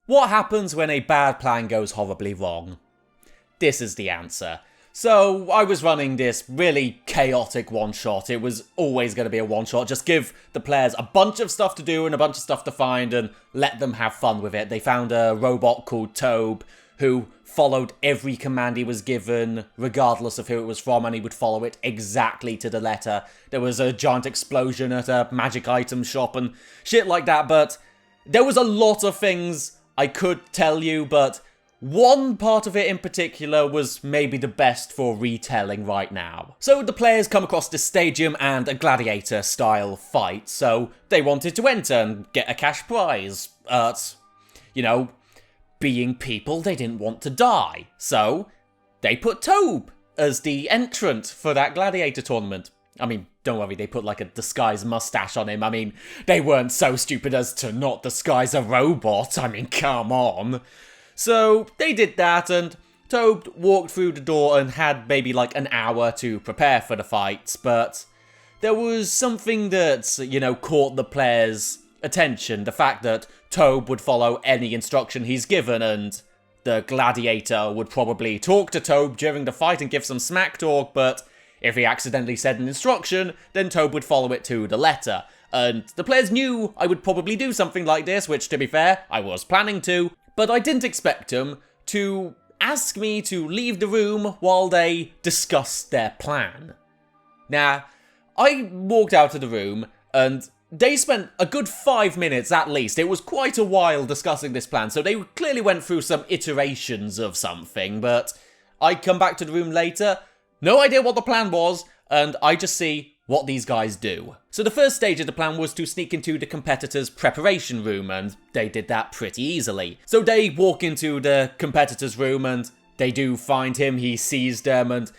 What happens when a bad plan goes horribly wrong? This is the answer. So, I was running this really chaotic one-shot. It was always going to be a one-shot. Just give the players a bunch of stuff to do and a bunch of stuff to find and let them have fun with it. They found a robot called Tobe who followed every command he was given, regardless of who it was from, and he would follow it exactly to the letter. There was a giant explosion at a magic item shop and shit like that, but there was a lot of things I could tell you, but one part of it in particular was maybe the best for retelling right now. So the players come across this stadium and a gladiator-style fight, so they wanted to enter and get a cash prize. Being people, they didn't want to die, so they put Tobe as the entrant for that gladiator tournament. I mean, don't worry, they put like a disguised mustache on him. I mean, they weren't so stupid as to not disguise a robot. I mean, come on. So they did that, and Tobe walked through the door and had maybe like an hour to prepare for the fight, but there was something that, caught the players' attention. The fact that Tobe would follow any instruction he's given, and the gladiator would probably talk to Tobe during the fight and give some smack talk, but if he accidentally said an instruction, then Tobe would follow it to the letter. And the players knew I would probably do something like this, which, to be fair, I was planning to, but I didn't expect them to ask me to leave the room while they discussed their plan. Now, I walked out of the room, and they spent a good 5 minutes at least. It was quite a while discussing this plan, so they clearly went through some iterations of something, but I come back to the room later, no idea what the plan was, and I just see what these guys do. So the first stage of the plan was to sneak into the competitor's preparation room, and they did that pretty easily. So they walk into the competitor's room, and they do find him, he sees them, and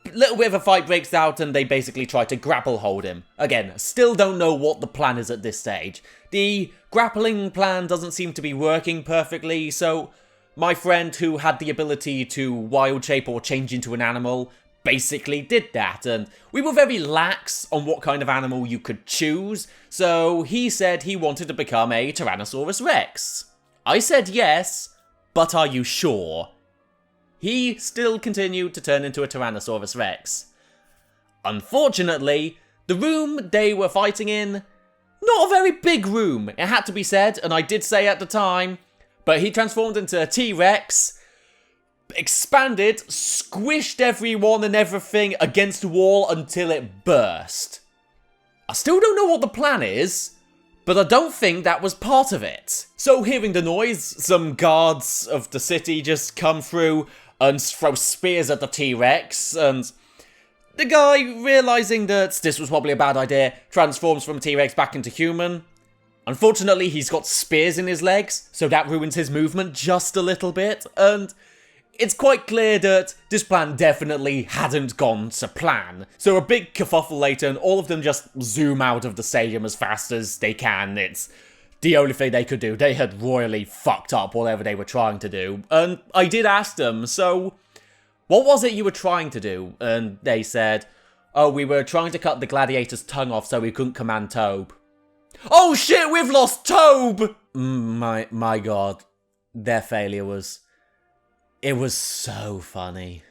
a little bit of a fight breaks out, and they basically try to grapple hold him. Again, still don't know what the plan is at this stage. The grappling plan doesn't seem to be working perfectly, so my friend, who had the ability to wild shape or change into an animal, basically did that, and we were very lax on what kind of animal you could choose, so he said he wanted to become a Tyrannosaurus Rex. I said yes, but are you sure? He still continued to turn into a Tyrannosaurus Rex. Unfortunately, the room they were fighting in, not a very big room, it had to be said, and I did say at the time, but he transformed into a T-Rex, expanded, squished everyone and everything against the wall until it burst. I still don't know what the plan is, but I don't think that was part of it. So hearing the noise, some guards of the city just come through and throw spears at the T-Rex, and the guy, realising that this was probably a bad idea, transforms from T-Rex back into human. Unfortunately, he's got spears in his legs, so that ruins his movement just a little bit, and it's quite clear that this plan definitely hadn't gone to plan. So a big kerfuffle later, and all of them just zoom out of the stadium as fast as they can. It's the only thing they could do. They had royally fucked up whatever they were trying to do. And I did ask them, so what was it you were trying to do? And they said, oh, we were trying to cut the gladiator's tongue off so we couldn't command Tobe. Oh shit, we've lost Tobe! My god. Their failure was... it was so funny.